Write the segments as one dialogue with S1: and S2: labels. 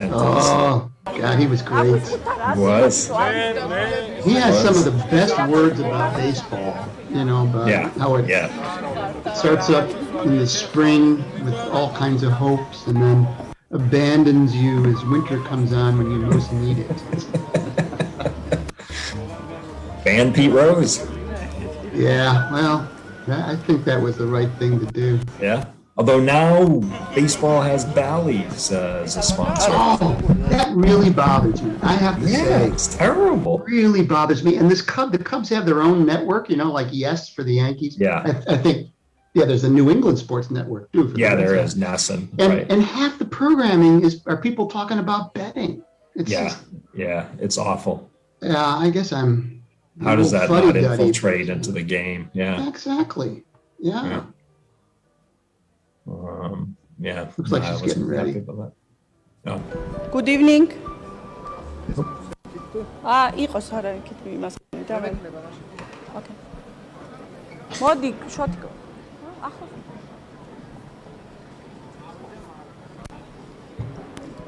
S1: Oh, God, he was great.
S2: He was.
S1: He has some of the best words about baseball, about how it starts up in the spring with all kinds of hopes and then abandons you as winter comes on when you most need it.
S2: Ban Pete Rose.
S1: Yeah, well, I think that was the right thing to do.
S2: Yeah. Although now baseball has Bally's as a sponsor.
S1: Oh, that really bothers me. I have to say,
S2: it's terrible.
S1: It really bothers me. And the Cubs have their own network, like Yes for the Yankees.
S2: Yeah.
S1: I think, there's a New England Sports Network too.
S2: There is NASN.
S1: And half the programming are people talking about betting. It's
S2: it's awful.
S1: Yeah, I guess I'm.
S2: How does that not infiltrate into the game? Yeah.
S1: Exactly. Yeah.
S2: Looks
S1: like she's getting ready.
S2: No.
S3: Good evening. იყოს არა იქით იმას დავე. Okay. მოდი შოთიკო.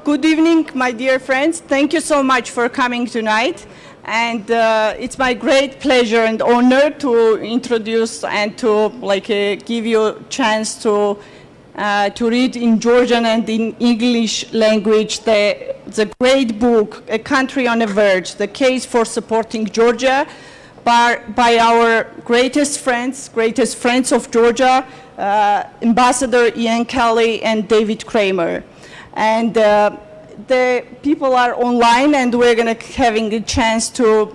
S3: Good evening, my dear friends. Thank you so much for coming tonight. And it's my great pleasure and honor to introduce and to give you a chance to read in Georgian and in English language the great book, A Country on the Verge, The Case for Supporting Georgia, by our greatest friends of Georgia, Ambassador Ian Kelly and David Kramer. And the people are online, and we're going to having a chance to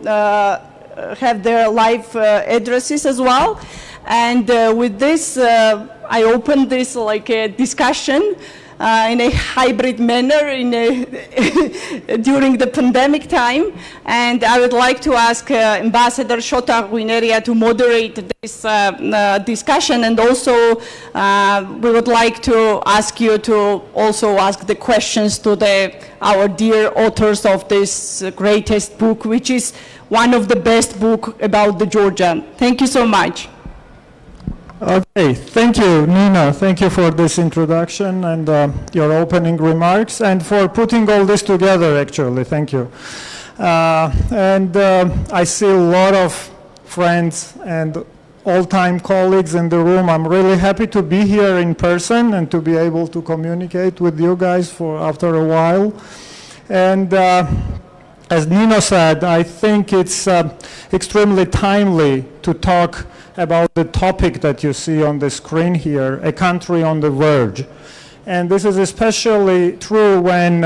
S3: have their live addresses as well. And with this, I opened this like a discussion in a hybrid manner during the pandemic time. And I would like to ask Ambassador Shota Guineria to moderate this discussion. And also, we would like to ask you to also ask the questions to our dear authors of this greatest book, which is one of the best books about the Georgia. Thank you so much.
S4: Okay, thank you, Nina. Thank you for this introduction and your opening remarks, and for putting all this together, actually. Thank you. I see a lot of friends and all-time colleagues in the room. I'm really happy to be here in person and to be able to communicate with you guys after a while. And as Nina said, I think it's extremely timely to talk about the topic that you see on the screen here, A Country on the Verge. And this is especially true when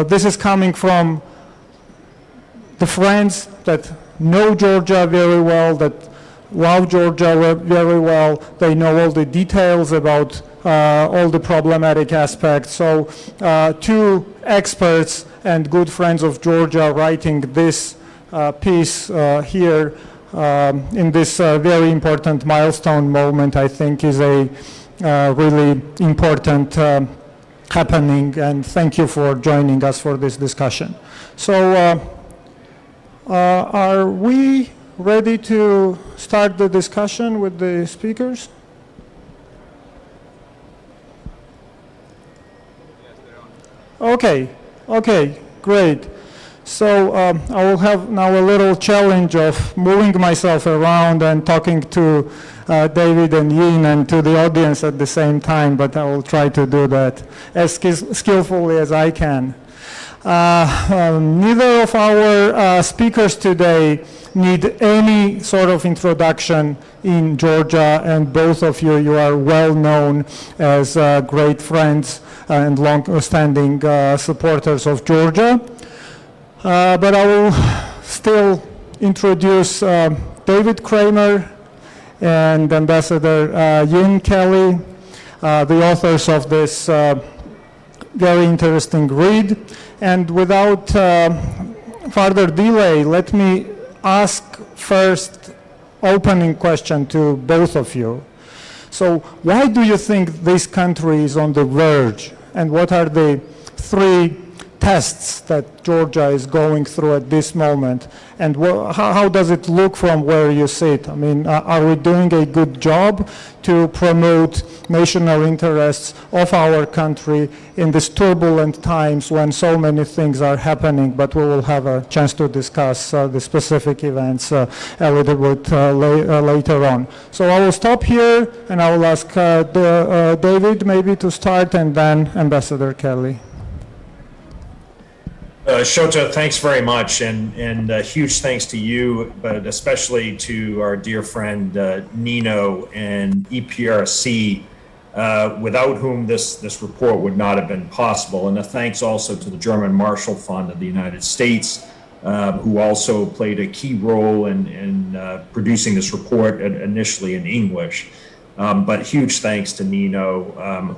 S4: this is coming from the friends that know Georgia very well, that love Georgia very well. They know all the details about all the problematic aspects. So two experts and good friends of Georgia writing this piece here in this very important milestone moment, I think, is a really important happening, and thank you for joining us for this discussion. So are we ready to start the discussion with the speakers? Okay, great. So I will have now a little challenge of moving myself around and talking to David and Yin and to the audience at the same time, but I will try to do that as skillfully as I can. Neither of our speakers today need any sort of introduction in Georgia, and both of you are well known as great friends and long-standing supporters of Georgia. But I will still introduce David Kramer and Ambassador Yin Kelly, the authors of this very interesting read. And without further delay, let me ask first opening question to both of you. So why do you think this country is on the verge? And what are the three tests that Georgia is going through at this moment, and how does it look from where you sit? I mean, are we doing a good job to promote national interests of our country in these turbulent times when so many things are happening? But we will have a chance to discuss the specific events a little bit later on. So I will stop here, and I will ask David maybe to start, and then Ambassador Kelly.
S2: Shota, thanks very much, and huge thanks to you, but especially to our dear friend Nino and EPRC, without whom this report would not have been possible. And a thanks also to the German Marshall Fund of the United States, who also played a key role in producing this report initially in English. But huge thanks to Nino,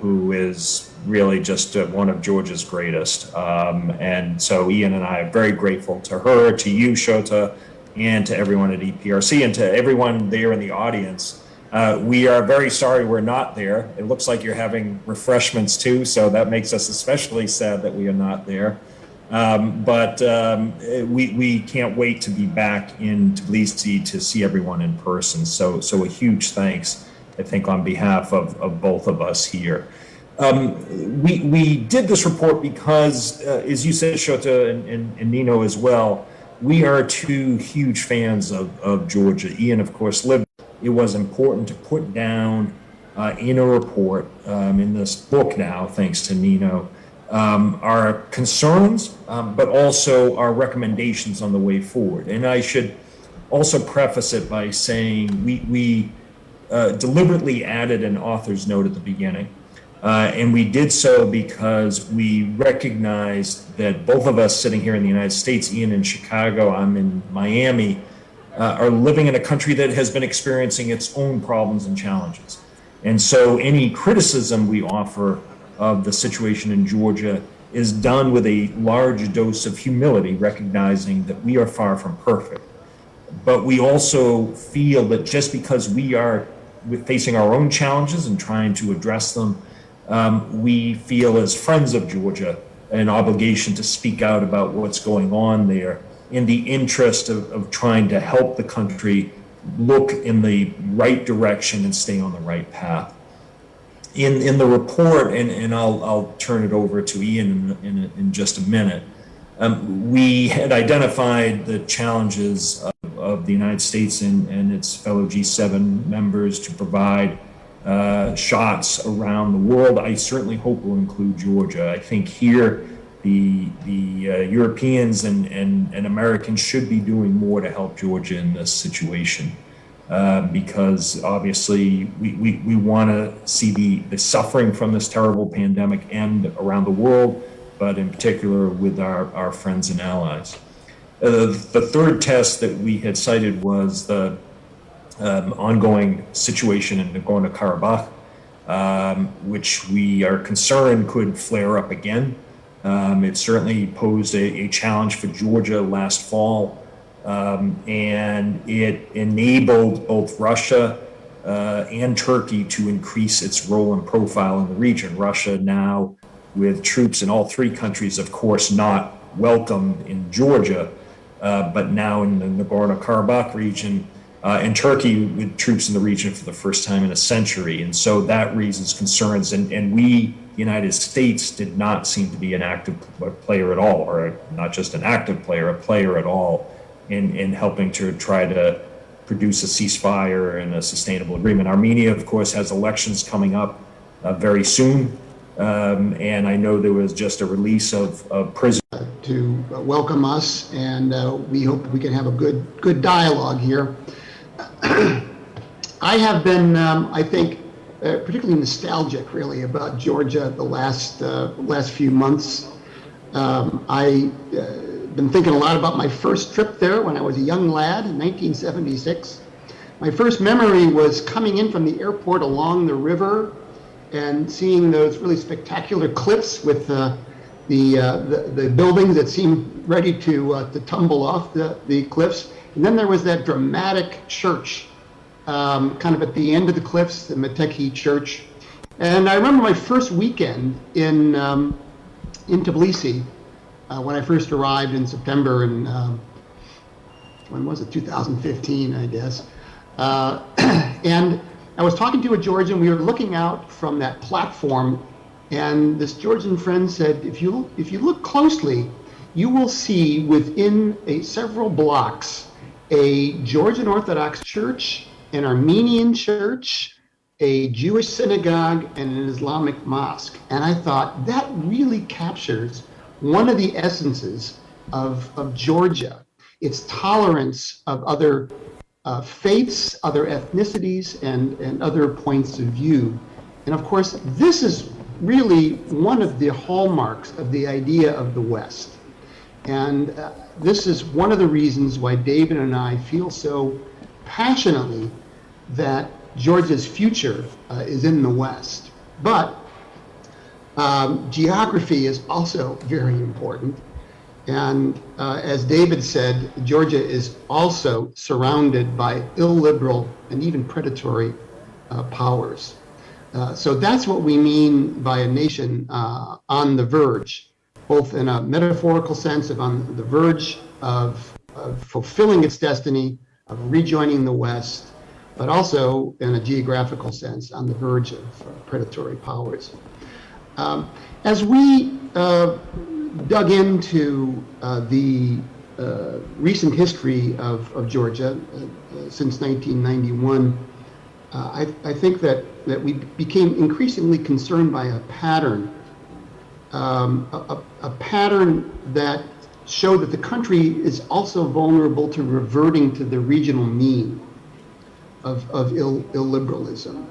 S2: who is really just one of Georgia's greatest. And so Ian and I are very grateful to her, to you, Shota, and to everyone at EPRC, and to everyone there in the audience. We are very sorry we're not there. It looks like you're having refreshments too, so that makes us especially sad that we are not there. But we can't wait to be back in Tbilisi to see everyone in person. So a huge thanks, I think, on behalf of both of us here. We did this report because, as you said, Shota, and Nino as well, we are two huge fans of Georgia. Ian, of course, lived. It was important to put down in a report, in this book now, thanks to Nino, our concerns, but also our recommendations on the way forward. And I should also preface it by saying we deliberately added an author's note at the beginning. And we did so because we recognized that both of us sitting here in the United States, Ian in Chicago, I'm in Miami, are living in a country that has been experiencing its own problems and challenges. And so any criticism we offer of the situation in Georgia is done with a large dose of humility, recognizing that we are far from perfect. But we also feel that just because we are facing our own challenges and trying to address them, we feel as friends of Georgia an obligation to speak out about what's going on there in the interest of trying to help the country look in the right direction and stay on the right path. In the report, and I'll turn it over to Ian in just a minute, we had identified the challenges of the United States and its fellow G7 members to provide shots around the world. I certainly hope will include Georgia. I think here the Europeans and Americans should be doing more to help Georgia in this situation, because obviously we want to see the suffering from this terrible pandemic end around the world, but in particular with our friends and allies. The third test that we had cited was the ongoing situation in Nagorno-Karabakh, which we are concerned could flare up again. It certainly posed a challenge for Georgia last fall, and it enabled both Russia and Turkey to increase its role and profile in the region. Russia now with troops in all three countries, of course, not welcome in Georgia, but now in the Nagorno-Karabakh region, and Turkey with troops in the region for the first time in a century. And so that raises concerns. And we, the United States, did not seem to be an active player at all, or not just an active player, a player at all in helping to try to produce a ceasefire and a sustainable agreement. Armenia, of course, has elections coming up very soon. And I know there was just a release of prisoners.
S1: To welcome us, and we hope we can have a good dialogue here. I have been, I think, particularly nostalgic, really, about Georgia the last few months. I've been thinking a lot about my first trip there when I was a young lad in 1976. My first memory was coming in from the airport along the river and seeing those really spectacular cliffs with the buildings that seemed ready to tumble off the cliffs. And then there was that dramatic church, kind of at the end of the cliffs, the Meteki Church. And I remember my first weekend in Tbilisi, when I first arrived in September in, when was it, 2015, I guess. And I was talking to a Georgian, we were looking out from that platform, and this Georgian friend said, if you look closely, you will see within several blocks a Georgian Orthodox church, an Armenian church, a Jewish synagogue, and an Islamic mosque. And I thought that really captures one of the essences of Georgia, its tolerance of other faiths, other ethnicities, and other points of view. And of course, this is really one of the hallmarks of the idea of the West. And this is one of the reasons why David and I feel so passionately that Georgia's future is in the West. But geography is also very important. And as David said, Georgia is also surrounded by illiberal and even predatory powers. So that's what we mean by a nation on the verge, both in a metaphorical sense of on the verge of fulfilling its destiny, of rejoining the West, but also in a geographical sense on the verge of predatory powers. As we dug into the recent history of Georgia since 1991, I think that we became increasingly concerned by a pattern, a pattern that showed that the country is also vulnerable to reverting to the regional mean of illiberalism,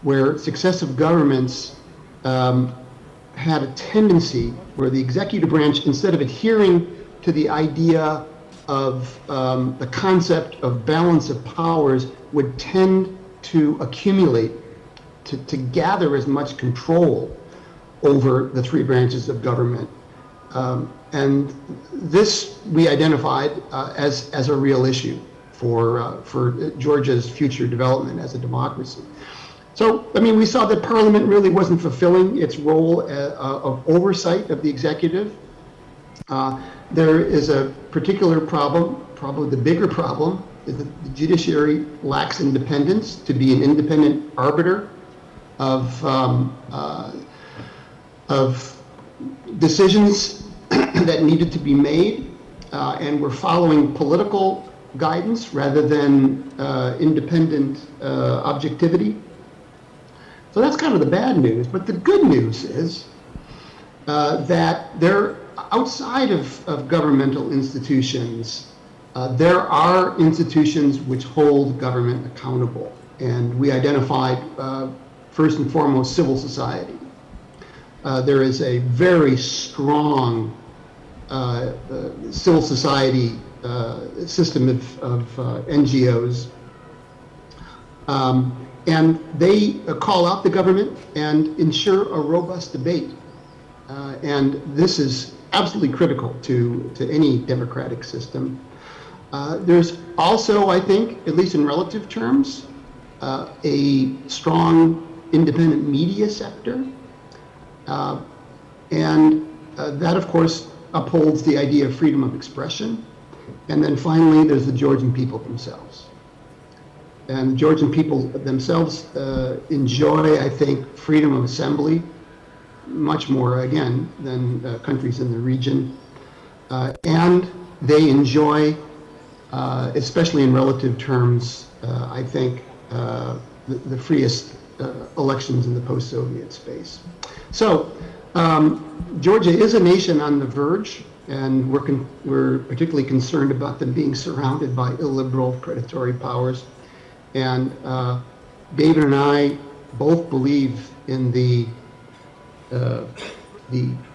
S1: where successive governments had a tendency where the executive branch, instead of adhering to the idea of the concept of balance of powers, would tend to accumulate, to gather as much control over the three branches of government. And this we identified as a real issue for Georgia's future development as a democracy. So, I mean, we saw that Parliament really wasn't fulfilling its role of oversight of the executive. There is a particular problem, probably the bigger problem, is that the judiciary lacks independence to be an independent arbiter of decisions that needed to be made, and we're following political guidance rather than independent objectivity. So that's kind of the bad news. But the good news is that there, outside of governmental institutions, there are institutions which hold government accountable. And we identified, first and foremost, civil society. There is a very strong civil society system of NGOs. And they call out the government and ensure a robust debate. And this is absolutely critical to any democratic system. There's also, I think, at least in relative terms, a strong independent media sector. And that, of course, upholds the idea of freedom of expression. And then finally, there's the Georgian people themselves. And the Georgian people themselves enjoy, I think, freedom of assembly, much more, again, than countries in the region. And they enjoy, especially in relative terms, I think, the freest elections in the post-Soviet space. So Georgia is a nation on the verge, and we're particularly concerned about them being surrounded by illiberal, predatory powers. And David and I both believe in the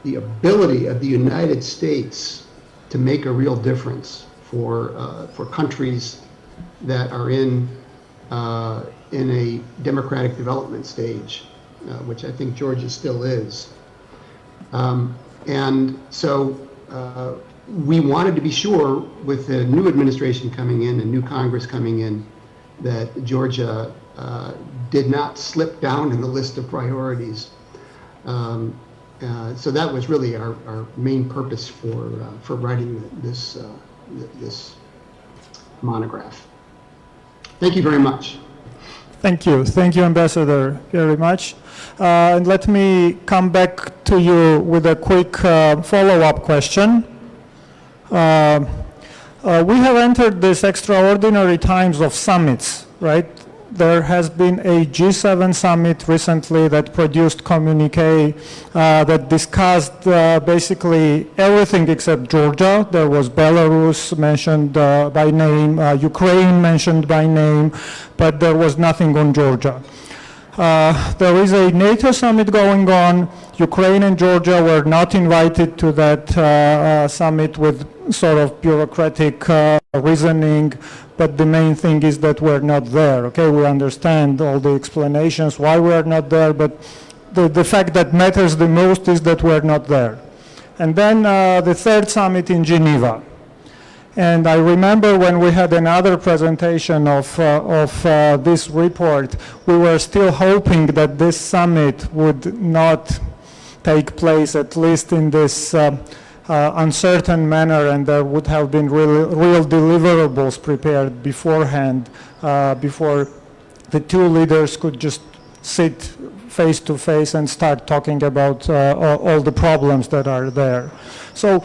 S1: ability of the United States to make a real difference for countries that are in a democratic development stage, which I think Georgia still is. And so we wanted to be sure, with the new administration coming in and new Congress coming in, that Georgia did not slip down in the list of priorities. So that was really our main purpose for writing this monograph. Thank you very much.
S4: Thank you, Ambassador, very much. And let me come back to you with a quick follow-up question. We have entered these extraordinary times of summits, right? There has been a G7 summit recently that produced communique that discussed basically everything except Georgia. There was Belarus mentioned by name, Ukraine mentioned by name, but there was nothing on Georgia. There is a NATO summit going on. Ukraine and Georgia were not invited to that summit with sort of bureaucratic reasoning, but the main thing is that we're not there. Okay, we understand all the explanations why we're not there, but the fact that matters the most is that we're not there. And then the third summit in Geneva. And I remember when we had another presentation of this report, we were still hoping that this summit would not take place, at least in this uncertain manner, and there would have been real deliverables prepared beforehand, before the two leaders could just sit face to face and start talking about all the problems that are there. So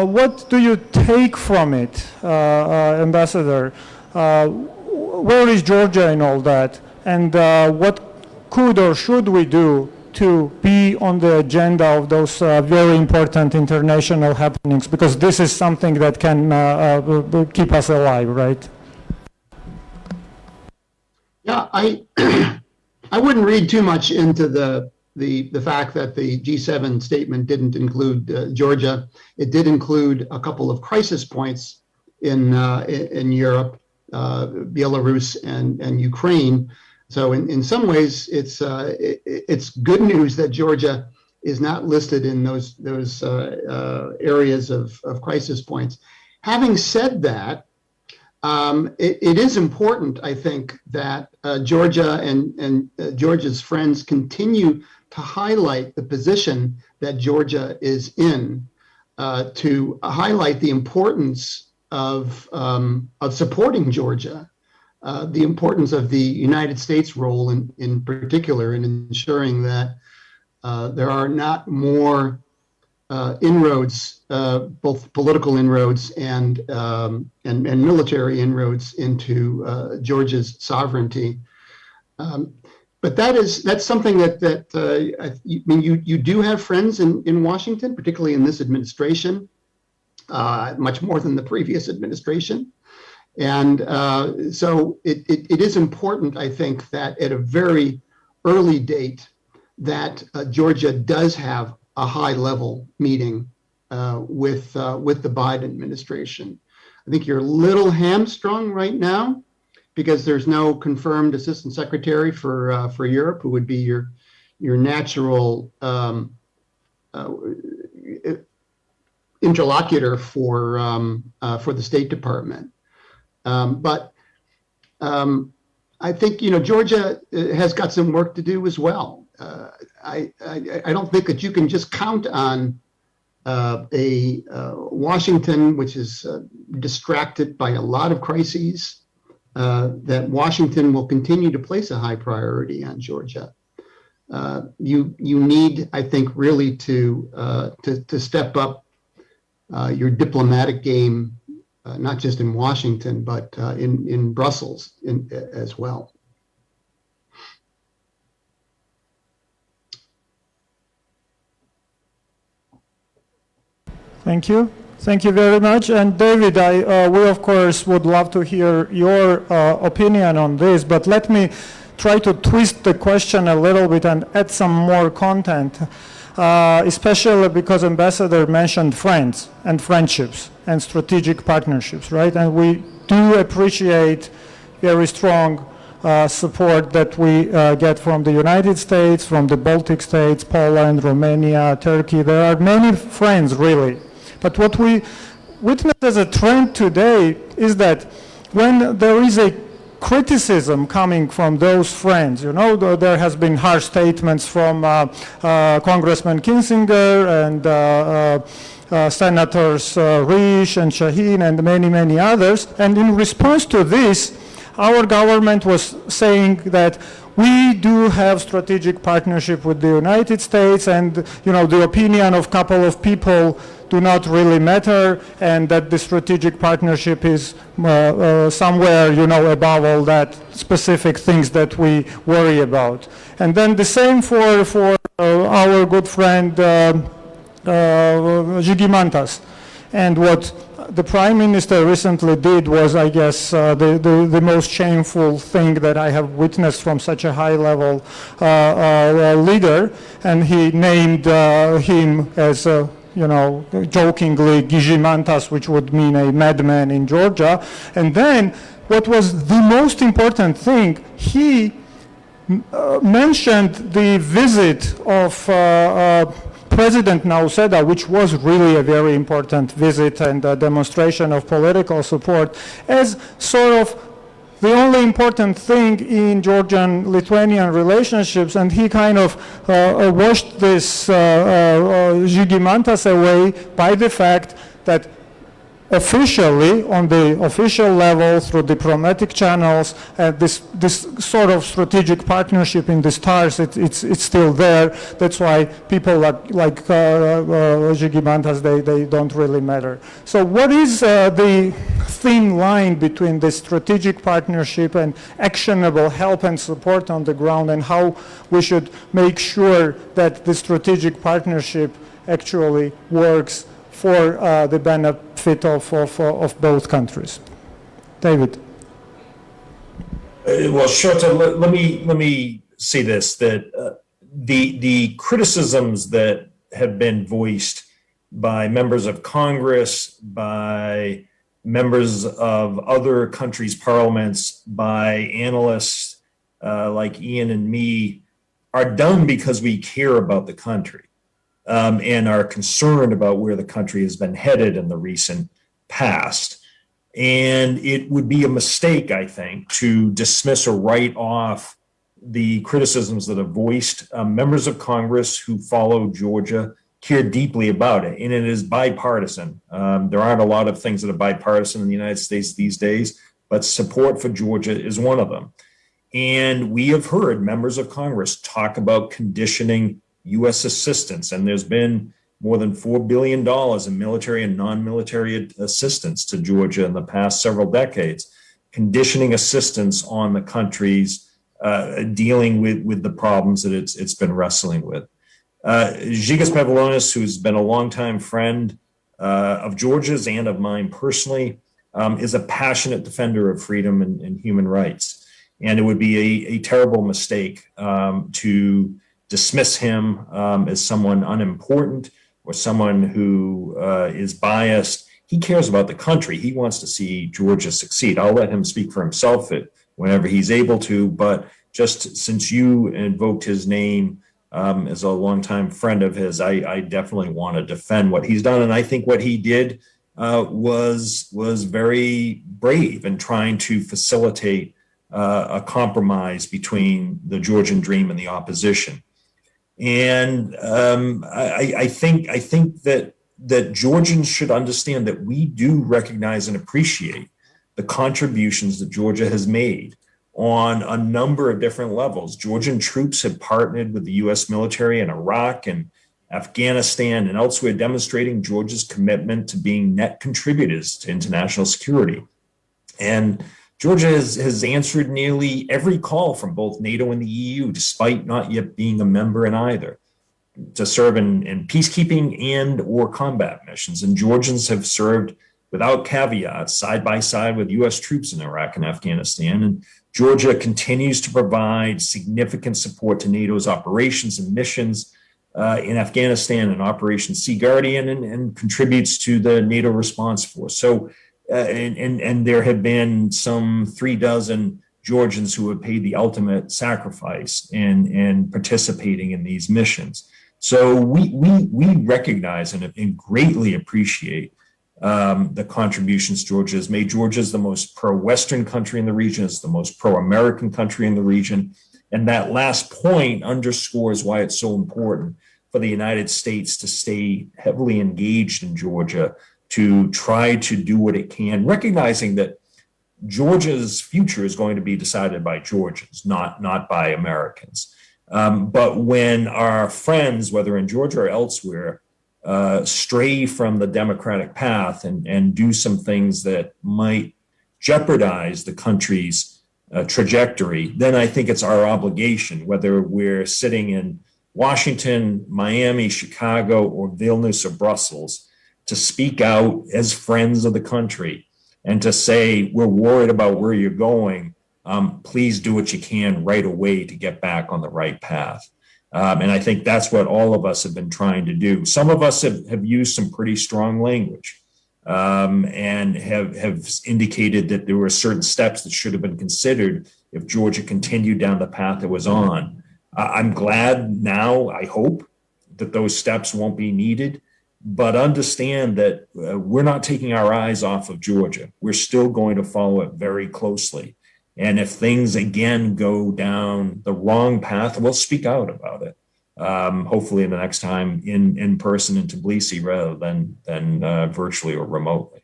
S4: what do you take from it, Ambassador? Where is Georgia in all that? And what could or should we do to be on the agenda of those very important international happenings? Because this is something that can keep us alive, right?
S1: Yeah, I wouldn't read too much into the fact that the G7 statement didn't include Georgia. It did include a couple of crisis points in Europe, Belarus and Ukraine. So in some ways, it's good news that Georgia is not listed in those areas of crisis points. Having said that, it is important, I think, that Georgia and Georgia's friends continue to highlight the position that Georgia is in, to highlight the importance of supporting Georgia, the importance of the United States role in particular in ensuring that there are not more inroads, both political inroads and military inroads into Georgia's sovereignty. But that's something that I mean, you do have friends in Washington, particularly in this administration, much more than the previous administration. And so it is important, I think, that at a very early date that Georgia does have a high-level meeting with the Biden administration. I think you're a little hamstrung right now because there's no confirmed assistant secretary for Europe, who would be your natural interlocutor for the State Department. But I think Georgia has got some work to do as well. I don't think that you can just count on a Washington which is distracted by a lot of crises. That Washington will continue to place a high priority on Georgia. You need, I think, really to step up your diplomatic game, not just in Washington, but in Brussels as well.
S4: Thank you. Thank you very much. And David, we of course would love to hear your opinion on this, but let me try to twist the question a little bit and add some more content, especially because Ambassador mentioned friends and friendships and strategic partnerships, right? And we do appreciate very strong support that we get from the United States, from the Baltic states, Poland, Romania, Turkey. There are many friends, really. But what we witness as a trend today is that when there is a criticism coming from those friends. You know, there has been harsh statements from Congressman Kinzinger and Senators Risch and Shaheen and many, many others. And in response to this, our government was saying that we do have strategic partnership with the United States, and you know, the opinion of a couple of people do not really matter, and that the strategic partnership is somewhere, you know, above all that specific things that we worry about. And then the same for our good friend Zygmantas. And what the Prime Minister recently did was, I guess, the most shameful thing that I have witnessed from such a high-level leader, and he named him as, you know, jokingly, Gizimantas, which would mean a madman in Georgia. And then, what was the most important thing, he mentioned the visit of President Nauseda, which was really a very important visit and a demonstration of political support, as sort of the only important thing in Georgian-Lithuanian relationships, and he kind of washed this Zygmantas away by the fact that officially, on the official level, through diplomatic channels, this sort of strategic partnership in the stars, it's still there. That's why people like Zygmantas, they don't really matter. So what is the thin line between the strategic partnership and actionable help and support on the ground, and how we should make sure that the strategic partnership actually works for the benefit of both countries? David.
S2: Well, Shota, let me say this, that the criticisms that have been voiced by members of Congress, by members of other countries' parliaments, by analysts like Ian and me, are done because we care about the country. And are concerned about where the country has been headed in the recent past. And it would be a mistake, I think, to dismiss or write off the criticisms that are voiced. Members of Congress who follow Georgia care deeply about it, and it is bipartisan. There aren't a lot of things that are bipartisan in the United States these days, but support for Georgia is one of them. And we have heard members of Congress talk about conditioning U.S. assistance, and there's been more than $4 billion in military and non-military assistance to Georgia in the past several decades, conditioning assistance on the country's dealing with the problems that it's been wrestling with. Zygis Pavlonis, who's been a longtime friend of Georgia's and of mine personally, is a passionate defender of freedom and human rights. And it would be a terrible mistake to dismiss him as someone unimportant or someone who is biased. He cares about the country. He wants to see Georgia succeed. I'll let him speak for himself whenever he's able to, but just since you invoked his name as a longtime friend of his, I definitely want to defend what he's done. And I think what he did was very brave in trying to facilitate a compromise between the Georgian dream and the opposition. And I think that Georgians should understand that we do recognize and appreciate the contributions that Georgia has made on a number of different levels. Georgian troops have partnered with the U.S. military in Iraq and Afghanistan and elsewhere, demonstrating Georgia's commitment to being net contributors to international security. And Georgia has answered nearly every call from both NATO and the EU, despite not yet being a member in either, to serve in peacekeeping and or combat missions. And Georgians have served without caveats, side by side with U.S. troops in Iraq and Afghanistan. And Georgia continues to provide significant support to NATO's operations and missions in Afghanistan and Operation Sea Guardian, and contributes to the NATO response force. So, and there have been some 36 Georgians who have paid the ultimate sacrifice in participating in these missions. So we recognize and greatly appreciate the contributions Georgia has made. Georgia is the most pro-Western country in the region. It's the most pro-American country in the region. And that last point underscores why it's so important for the United States to stay heavily engaged in Georgia, to try to do what it can, recognizing that Georgia's future is going to be decided by Georgians, not by Americans. But when our friends, whether in Georgia or elsewhere, stray from the democratic path and do some things that might jeopardize the country's trajectory, then I think it's our obligation, whether we're sitting in Washington, Miami, Chicago, or Vilnius or Brussels, to speak out as friends of the country and to say, we're worried about where you're going. Please do what you can right away to get back on the right path. And I think that's what all of us have been trying to do. Some of us have used some pretty strong language and have indicated that there were certain steps that should have been considered if Georgia continued down the path it was on. I'm glad now, I hope, that those steps won't be needed, but understand that we're not taking our eyes off of Georgia. We're still going to follow it very closely. And if things again go down the wrong path, we'll speak out about it. Hopefully the next time in person in Tbilisi rather than virtually or remotely.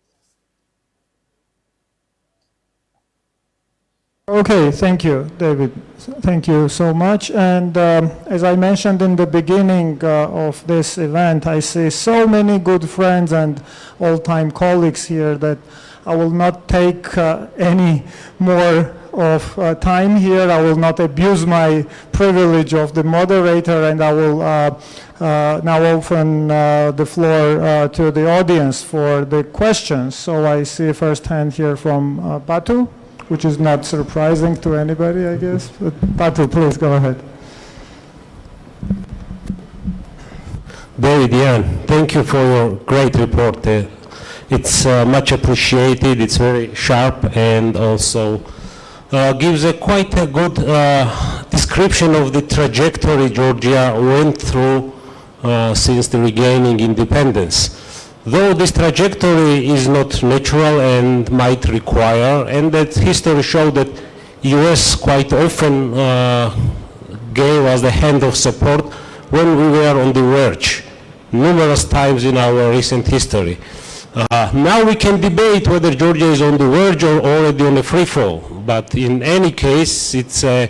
S4: Okay, thank you, David. Thank you so much. And as I mentioned in the beginning of this event, I see so many good friends and old-time colleagues here that I will not take any more of time here. I will not abuse my privilege of the moderator, and I will now open the floor to the audience for the questions. So I see first hand here from Batu, which is not surprising to anybody, I guess. But Batu, please go ahead.
S5: David, Ian, thank you for your great report. It's much appreciated. It's very sharp and also gives quite a good description of the trajectory Georgia went through since the regaining independence. Though this trajectory is not natural and might require, and that history showed that US quite often gave us the hand of support when we were on the verge, numerous times in our recent history. Now we can debate whether Georgia is on the verge or already on a free fall, but in any case, it's an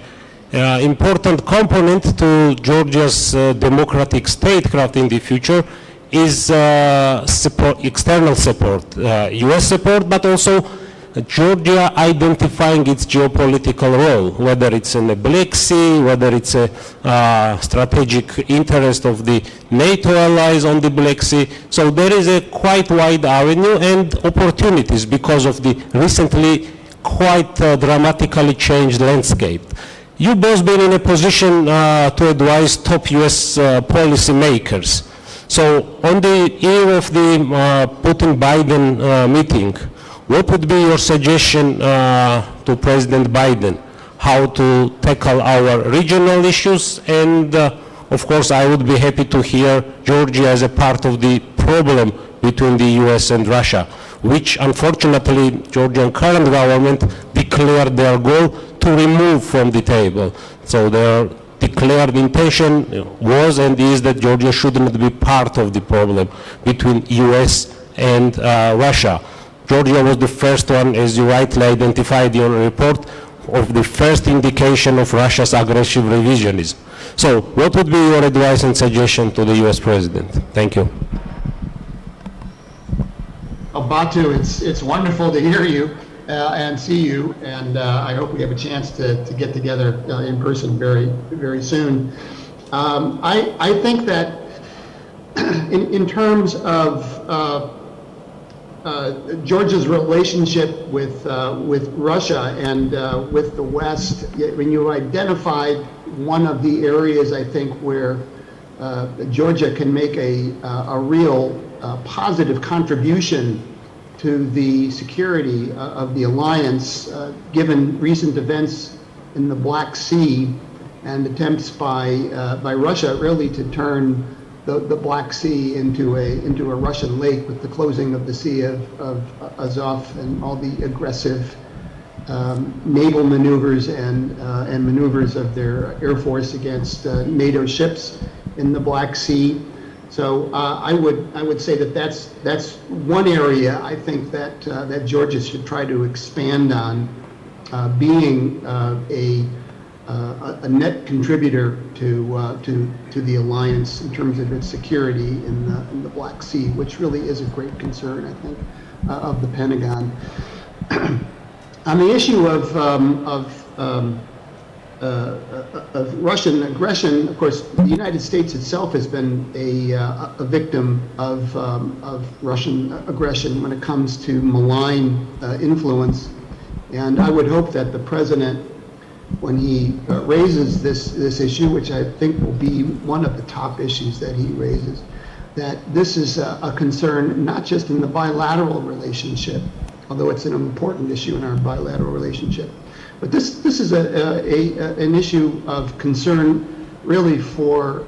S5: important component to Georgia's democratic statecraft in the future is support, external support, US support, but also Georgia identifying its geopolitical role, whether it's in the Black Sea, whether it's a strategic interest of the NATO allies on the Black Sea. So there is a quite wide avenue and opportunities because of the recently quite dramatically changed landscape. You both been in a position to advise top US policy makers. So on the eve of the Putin-Biden meeting, what would be your suggestion to President Biden? How to tackle our regional issues? And of course, I would be happy to hear Georgia as a part of the problem between the US and Russia, which unfortunately Georgian current government declared their goal to remove from the table. So their declared intention was and is that Georgia should not be part of the problem between US and Russia. Georgia was the first one, as you rightly identified in your report, of the first indication of Russia's aggressive revisionism. So what would be your advice and suggestion to the US President? Thank you.
S1: Well, Batu, it's wonderful to hear you and see you, and I hope we have a chance to get together in person very, very soon. I think that in terms of Georgia's relationship with Russia and with the West, when you identified one of the areas I think where Georgia can make a real positive contribution to the security of the alliance, given recent events in the Black Sea and attempts by Russia really to turn the Black Sea into a Russian lake with the closing of the Sea of Azov and all the aggressive naval maneuvers and maneuvers of their Air Force against NATO ships in the Black Sea. So I would say that that's one area I think that that Georgia should try to expand on, being a net contributor to the alliance in terms of its security in the Black Sea, which really is a great concern, I think, of the Pentagon. On the issue of Russian aggression, of course, the United States itself has been a victim of Russian aggression when it comes to malign influence, and I would hope that the president, when he raises this issue, which I think will be one of the top issues that he raises, that this is a concern not just in the bilateral relationship, although it's an important issue in our bilateral relationship, but this is an issue of concern really for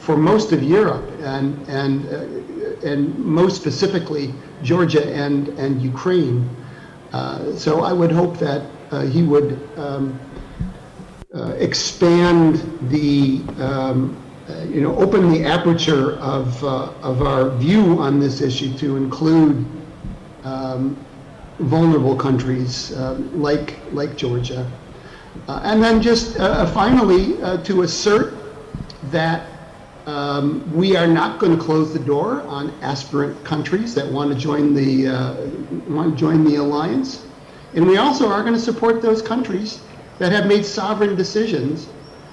S1: most of Europe and most specifically Georgia and Ukraine. So I would hope that he would expand the open the aperture of our view on this issue to include vulnerable countries like Georgia, and then just finally to assert that we are not going to close the door on aspirant countries that want to join the alliance, and we also are going to support those countries that have made sovereign decisions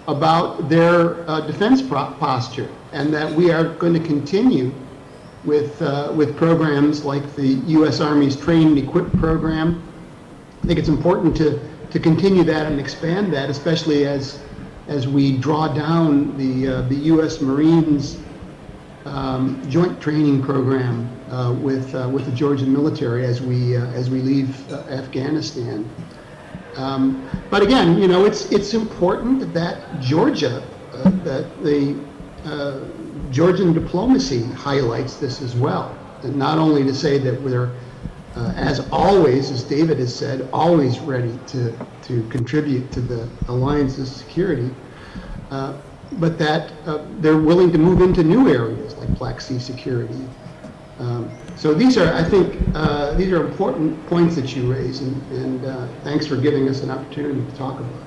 S1: about their defense posture, and that we are going to continue with programs like the U.S. Army's Train and Equip program. I think it's important to continue that and expand that, especially as we draw down the U.S. Marines joint training program with the Georgian military as we leave Afghanistan. But again, it's important that Georgia, that the Georgian diplomacy highlights this as well, and not only to say that we're, as always, as David has said, always ready to contribute to the alliance's security, but that they're willing to move into new areas like Black Sea security. So these are, I think, these are important points that you raise, and thanks for giving us an opportunity to talk about it.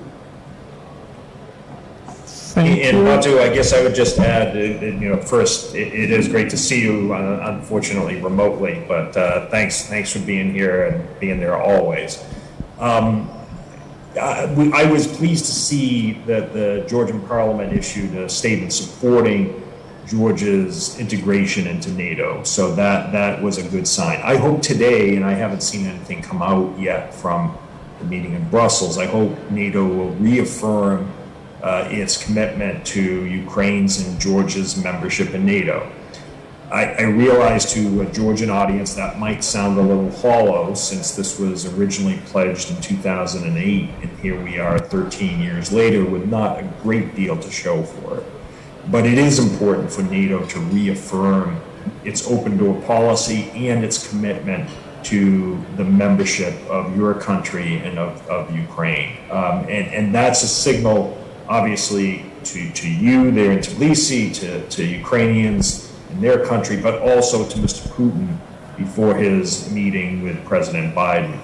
S2: And Batu, I guess I would just add, first, it is great to see you, unfortunately remotely, but thanks for being here and being there always. I was pleased to see that the Georgian Parliament issued a statement supporting Georgia's integration into NATO, so that was a good sign. I hope today, and I haven't seen anything come out yet from the meeting in Brussels, I hope NATO will reaffirm its commitment to Ukraine's and Georgia's membership in NATO. I realize to a Georgian audience that might sound a little hollow, since this was originally pledged in 2008, and here we are 13 years later with not a great deal to show for it. But it is important for NATO to reaffirm its open door policy and its commitment to the membership of your country and of Ukraine. And that's a signal, obviously, to you there in Tbilisi, to Ukrainians in their country, but also to Mr. Putin before his meeting with President Biden.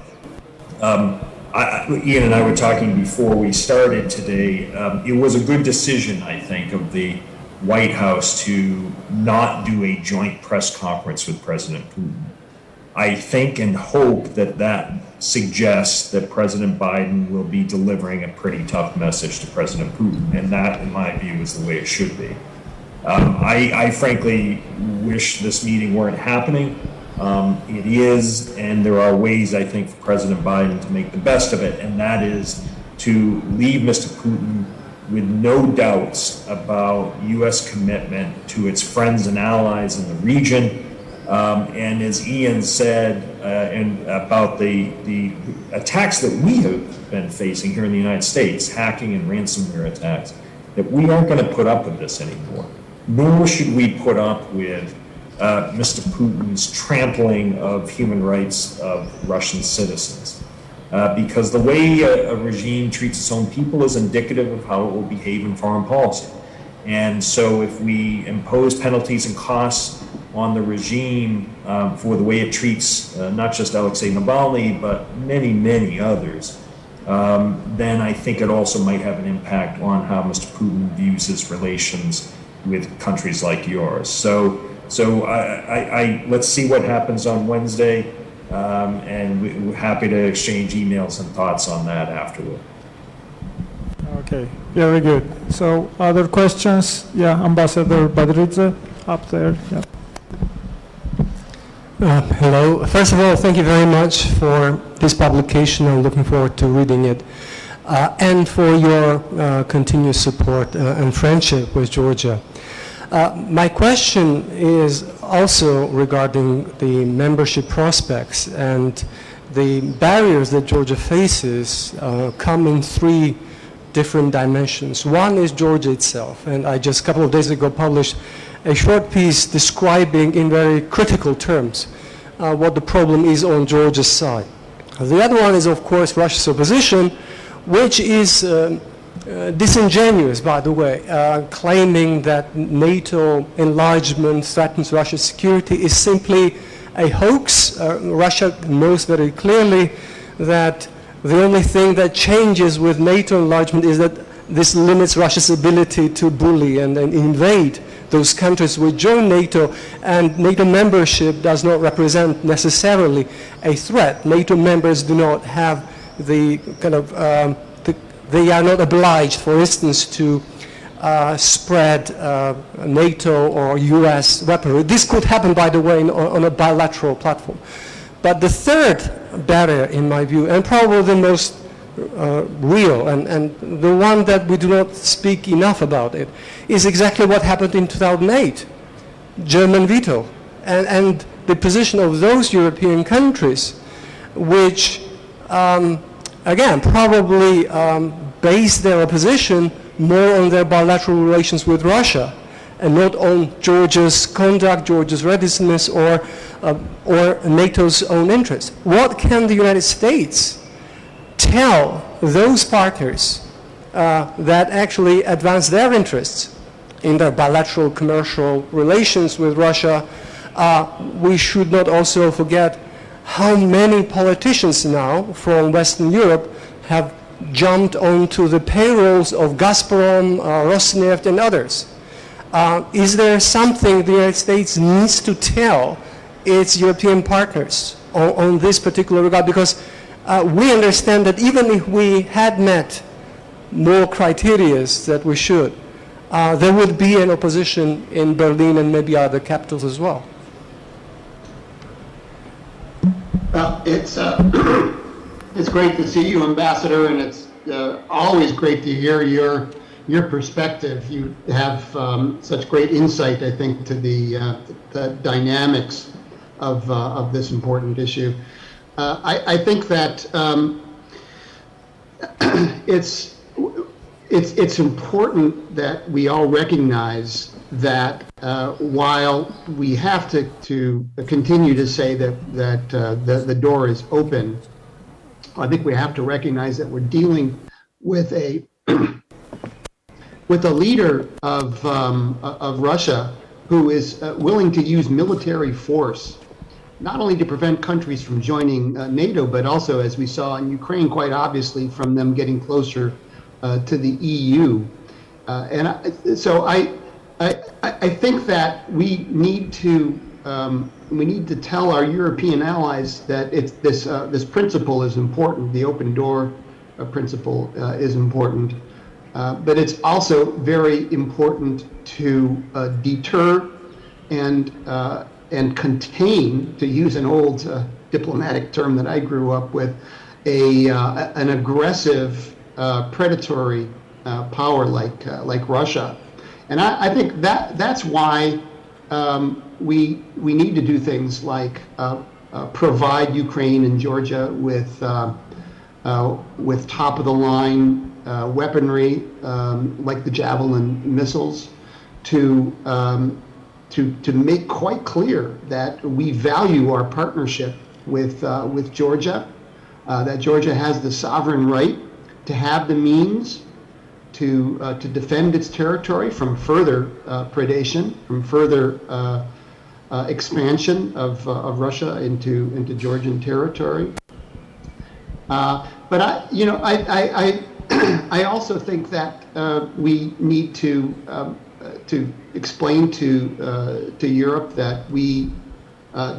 S2: Ian and I were talking before we started today. It was a good decision, I think, of the White House to not do a joint press conference with President Putin. I think and hope that suggests that President Biden will be delivering a pretty tough message to President Putin, and that, in my view, is the way it should be. I frankly wish this meeting weren't happening. It is, and there are ways, I think, for President Biden to make the best of it, and that is to leave Mr. Putin with no doubts about U.S. commitment to its friends and allies in the region. And as Ian said, and about the attacks that we have been facing here in the United States, hacking and ransomware attacks, that we aren't going to put up with this anymore. nor should we put up with Mr. Putin's trampling of human rights of Russian citizens. Because the way a regime treats its own people is indicative of how it will behave in foreign policy. And so if we impose penalties and costs on the regime for the way it treats not just Alexei Navalny, but many, many others, then I think it also might have an impact on how Mr. Putin views his relations with countries like yours. So let's see what happens on Wednesday, and we're happy to exchange emails and thoughts on that afterward.
S4: Okay, very good. So other questions? Yeah, Ambassador Badridze up there. Yeah.
S6: Hello. First of all, thank you very much for this publication. I'm looking forward to reading it. And for your continuous support and friendship with Georgia. My question is also regarding the membership prospects, and the barriers that Georgia faces come in three different dimensions. One is Georgia itself, and I just a couple of days ago published a short piece describing in very critical terms what the problem is on Georgia's side. The other one is, of course, Russia's opposition, which is disingenuous, by the way, claiming that NATO enlargement threatens Russia's security is simply a hoax. Russia knows very clearly that the only thing that changes with NATO enlargement is that this limits Russia's ability to bully and invade those countries which join NATO, and NATO membership does not represent necessarily a threat. NATO members do not have the kind of, they are not obliged, for instance, to spread NATO or US weaponry. This could happen, by the way, on a bilateral platform. But the third barrier, in my view, and probably the most real, and the one that we do not speak enough about it, is exactly what happened in 2008, German veto, and the position of those European countries which, again, probably base their opposition more on their bilateral relations with Russia and not on Georgia's conduct, Georgia's readiness, or NATO's own interests. What can the United States tell those partners that actually advance their interests in their bilateral commercial relations with Russia? We should not also forget how many politicians now from Western Europe have jumped onto the payrolls of Gazprom, Rosneft, and others. Is there something the United States needs to tell its European partners on this particular regard? Because we understand that even if we had met more criteria that we should, there would be an opposition in Berlin and maybe other capitals as well.
S1: Well, it's great to see you, Ambassador, and it's always great to hear your perspective. You have such great insight, I think, to the dynamics of this important issue. I think that it's important that we all recognize that while we have to continue to say that the door is open, I think we have to recognize that we're dealing with a leader of Russia who is willing to use military force, not only to prevent countries from joining NATO, but also, as we saw in Ukraine, quite obviously, from them getting closer to the EU. So I think that we need to tell our European allies that this principle is important. The open door principle is important, but it's also very important to deter and contain, to use an old diplomatic term that I grew up with, an aggressive, predatory power like Russia. And I think that's why we need to do things like provide Ukraine and Georgia with top of the line weaponry like the Javelin missiles. to make quite clear that we value our partnership with Georgia, that Georgia has the sovereign right to have the means to defend its territory from further predation, from further expansion of Russia into Georgian territory. But I also think that we need to explain to Europe that we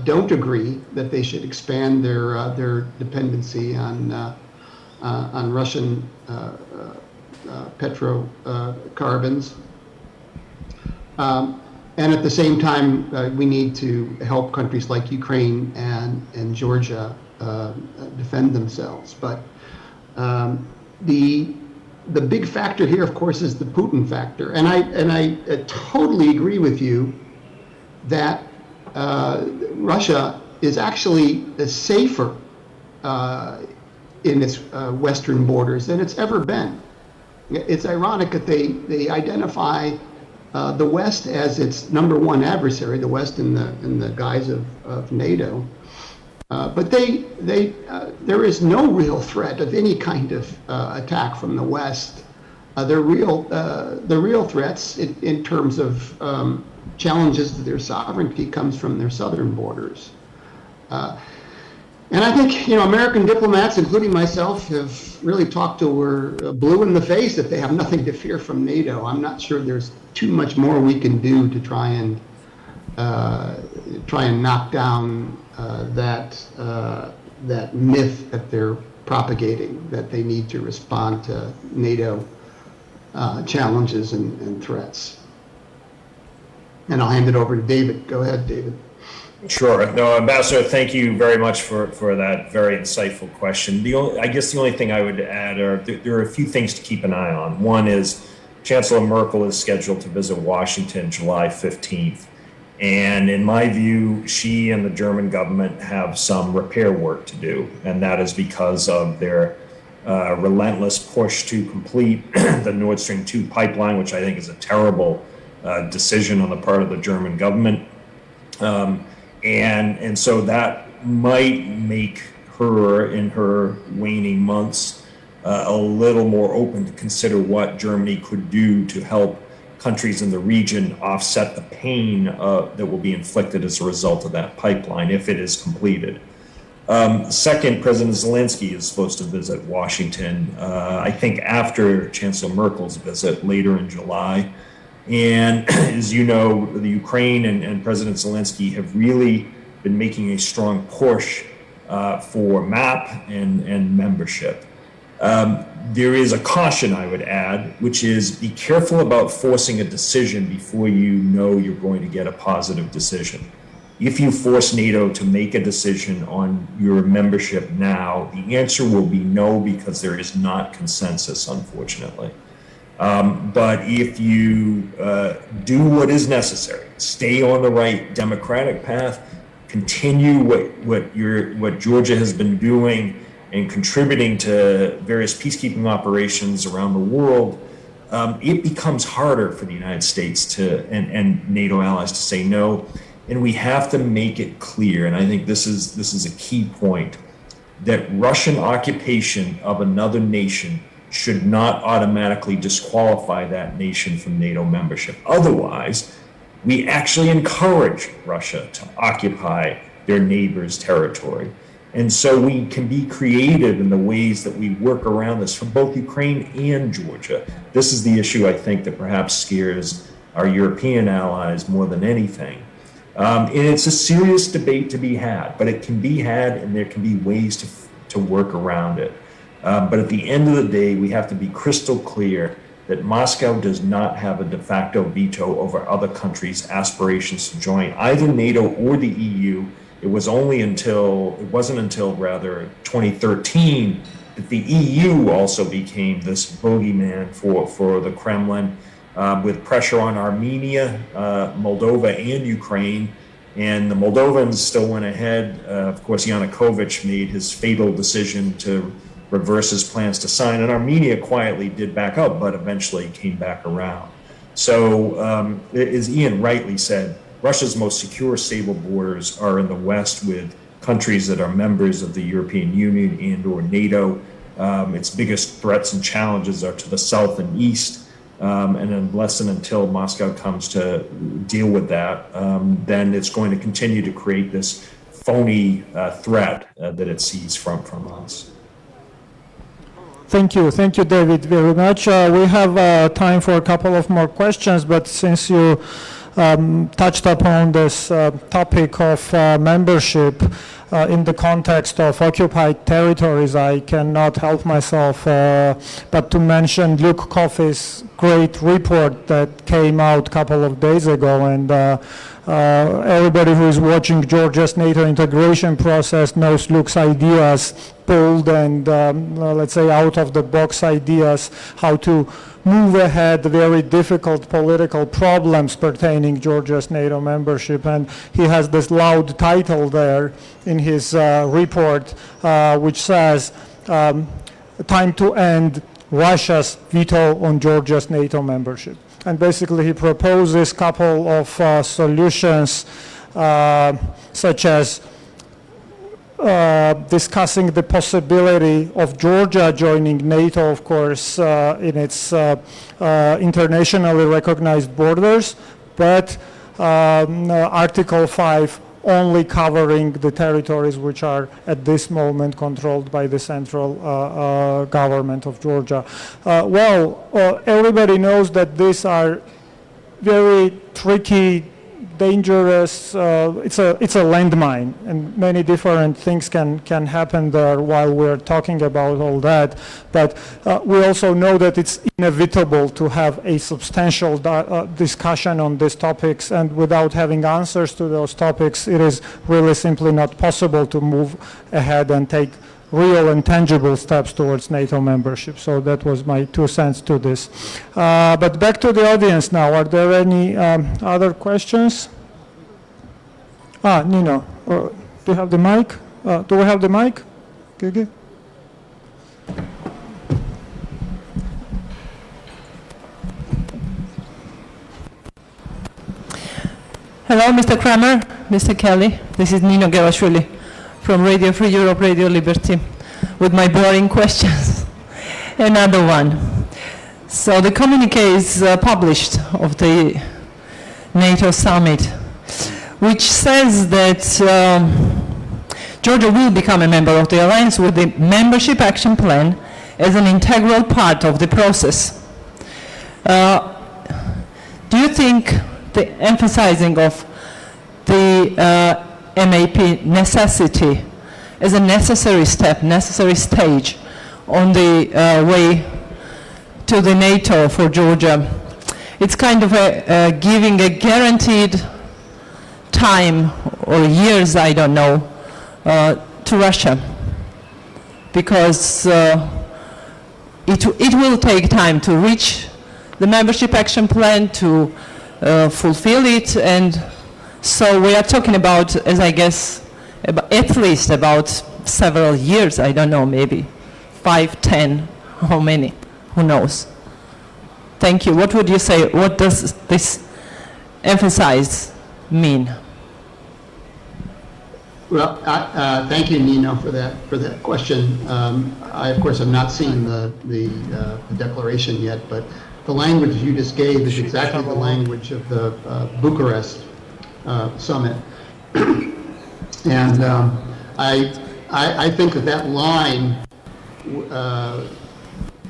S1: don't agree that they should expand their dependency on Russian petrocarbons. And at the same time, we need to help countries like Ukraine and Georgia defend themselves. But the big factor here, of course, is the Putin factor. And I totally agree with you that Russia is actually safer in its western borders than it's ever been. It's ironic that they identify the West as its number one adversary, the West in the guise of NATO. But there is no real threat of any kind of attack from the West. The real threats in terms of challenges to their sovereignty comes from their southern borders. And I think, American diplomats, including myself, have really talked to her blue in the face that they have nothing to fear from NATO. I'm not sure there's too much more we can do to try and knock down that myth that they're propagating, that they need to respond to NATO challenges and threats. And I'll hand it over to David. Go ahead, David.
S2: Sure. No, Ambassador, thank you very much for that very insightful question. I guess the only thing I would add are there are a few things to keep an eye on. One is Chancellor Merkel is scheduled to visit Washington July 15th. And in my view, she and the German government have some repair work to do. And that is because of their relentless push to complete the Nord Stream 2 pipeline, which I think is a terrible decision on the part of the German government. And so that might make her, in her waning months, a little more open to consider what Germany could do to help countries in the region offset the pain that will be inflicted as a result of that pipeline if it is completed. Second, President Zelensky is supposed to visit Washington, I think after Chancellor Merkel's visit later in July. And as you know, the Ukraine and President Zelensky have really been making a strong push for MAP and membership. There is a caution I would add, which is be careful about forcing a decision before you know you're going to get a positive decision. If you force NATO to make a decision on your membership now, the answer will be no, because there is not consensus, unfortunately. But if you do what is necessary, stay on the right democratic path, continue what Georgia has been doing and contributing to various peacekeeping operations around the world, it becomes harder for the United States and NATO allies to say no. And we have to make it clear, and I think this is a key point, that Russian occupation of another nation should not automatically disqualify that nation from NATO membership. Otherwise, we actually encourage Russia to occupy their neighbor's territory. And so we can be creative in the ways that we work around this for both Ukraine and Georgia. This is the issue, I think, that perhaps scares our European allies more than anything. And it's a serious debate to be had, but it can be had, and there can be ways to work around it. But at the end of the day, we have to be crystal clear that Moscow does not have a de facto veto over other countries' aspirations to join either NATO or the EU. It wasn't until 2013 that the EU also became this bogeyman for the Kremlin, with pressure on Armenia, Moldova, and Ukraine. And the Moldovans still went ahead. Of course, Yanukovych made his fatal decision to reverse his plans to sign, and Armenia quietly did back up, but eventually came back around. So as Ian rightly said, Russia's most secure, stable borders are in the West with countries that are members of the European Union and or NATO. Its biggest threats and challenges are to the south and east. And unless and until Moscow comes to deal with that, then it's going to continue to create this phony threat that it sees from us.
S4: Thank you, David, very much. We have time for a couple of more questions, but since you touched upon this topic of membership in the context of occupied territories, I cannot help myself but to mention Luke Coffey's great report that came out a couple of days ago, and everybody who is watching Georgia's NATO integration process knows Luke's ideas, bold and let's say out-of-the-box ideas, how to move ahead very difficult political problems pertaining Georgia's NATO membership. And he has this loud title there in his report, which says, time to end Russia's veto on Georgia's NATO membership. And basically he proposes a couple of solutions, such as discussing the possibility of Georgia joining NATO, of course, in its internationally recognized borders, but Article 5 only covering the territories which are at this moment controlled by the central government of Georgia. Everybody knows that these are very tricky, dangerous, it's a landmine, and many different things can happen there while we're talking about all that. But we also know that it's inevitable to have a substantial discussion on these topics, and without having answers to those topics, it is really simply not possible to move ahead and take real and tangible steps towards NATO membership. So that was my 2 cents to this. But back to the audience now. Are there any other questions? Nino, do you have the mic? Do we have the mic? Okay.
S7: Hello, Mr. Kramer, Mr. Kelly. This is Nino Gerashvili from Radio Free Europe, Radio Liberty, with my boring questions. Another one. So the communique is published of the NATO summit, which says that Georgia will become a member of the alliance with the membership action plan as an integral part of the process. Do you think the emphasizing of the MAP necessity as a necessary step, necessary stage on the way to the NATO for Georgia, it's kind of giving a guaranteed time or years, I don't know, to Russia, because it will take time to reach the membership action plan, to fulfill it, and so we are talking about, as I guess, at least about several years, I don't know, maybe 5, 10, how many, who knows. Thank you. What would you say? What does this emphasize mean?
S1: Well, thank you, Nino, for that question. I, of course, have not seen the declaration yet, but the language you just gave is exactly the language of the Bucharest summit, and I think that line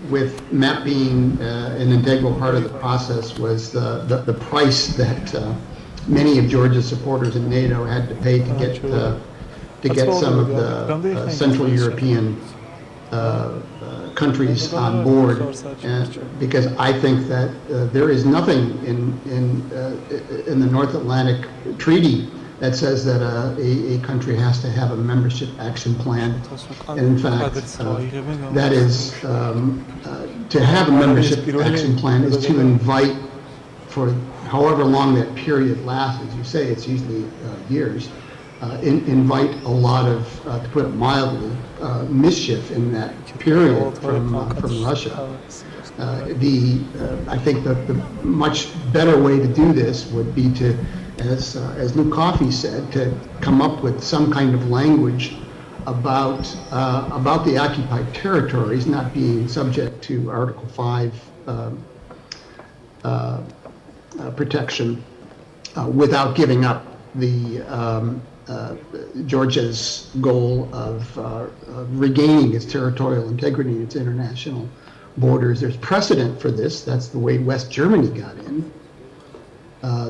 S1: with MAP being an integral part of the process was the price that many of Georgia's supporters in NATO had to pay to get some of the Central European countries on board, because I think that there is nothing in the North Atlantic Treaty that says that a country has to have a membership action plan. And in fact, that is to have a membership action plan is to invite, for however long that period lasts, as you say, it's usually years, invite a lot of, to put it mildly, mischief in that period from Russia. I think the much better way to do this would be to, as Lou Coffey said, to come up with some kind of language about the occupied territories not being subject to Article 5 protection without giving up the Georgia's goal of regaining its territorial integrity and its international borders. There's precedent for this. That's the way West Germany got in.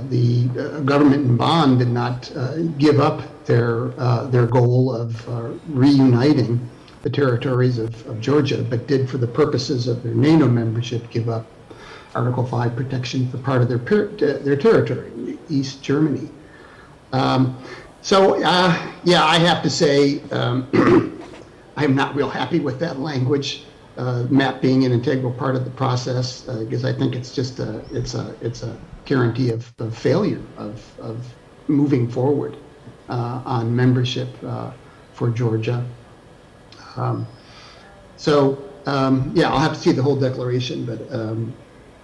S1: The government in Bonn did not give up their goal of reuniting the territories of Georgia, but did, for the purposes of their NATO membership, give up Article 5 protection for part of their territory, East Germany. Yeah, I have to say, I'm not real happy with that language. MAP being an integral part of the process, because I think it's just it's a guarantee of failure of moving forward on membership for Georgia. Yeah, I'll have to see the whole declaration, but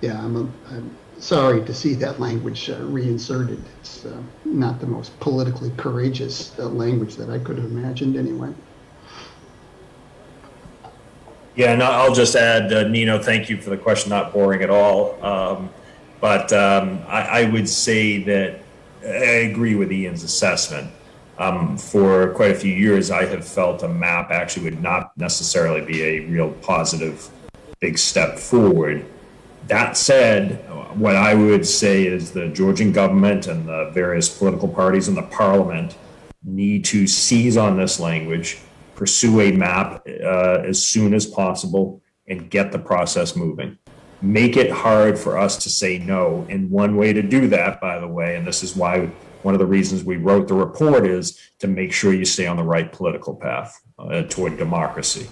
S1: yeah, I'm sorry to see that language reinserted. It's not the most politically courageous language that I could have imagined anyway.
S2: Yeah, and I'll just add, Nino, thank you for the question, not boring at all. I would say that I agree with Ian's assessment. For quite a few years, I have felt a map actually would not necessarily be a real positive big step forward. That said, what I would say is the Georgian government and the various political parties in the parliament need to seize on this language, pursue a map as soon as possible, and get the process moving. Make it hard for us to say no. And one way to do that, by the way, and this is why one of the reasons we wrote the report, is to make sure you stay on the right political path toward democracy.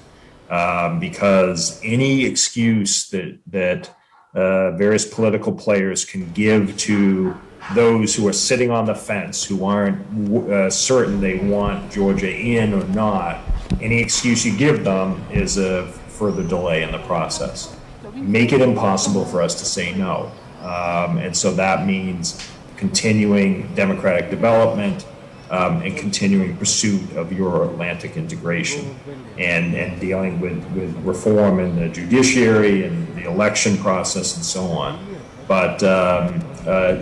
S2: Because any excuse that various political players can give to those who are sitting on the fence, who aren't certain they want Georgia in or not, any excuse you give them is a further delay in the process. Make it impossible for us to say no. And so that means continuing democratic development and continuing pursuit of Euro-Atlantic integration and dealing with reform in the judiciary and the election process and so on. But I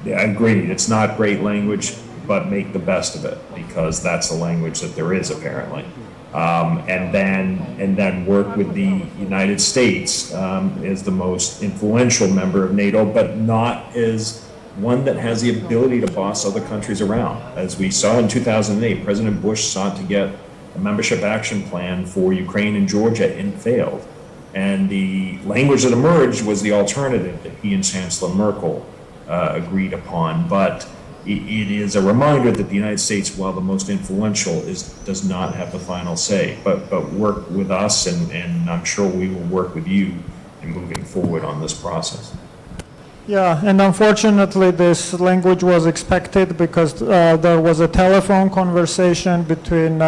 S2: agree, it's not great language, but make the best of it, because that's the language that there is apparently. And then work with the United States as the most influential member of NATO, but not as one that has the ability to boss other countries around. As we saw in 2008, President Bush sought to get a membership action plan for Ukraine and Georgia and failed. And the language that emerged was the alternative that he and Chancellor Merkel agreed upon. But it is a reminder that the United States, while the most influential, does not have the final say. But work with us, and I'm sure we will work with you in moving forward on this process.
S4: Yeah, and unfortunately this language was expected because there was a telephone conversation between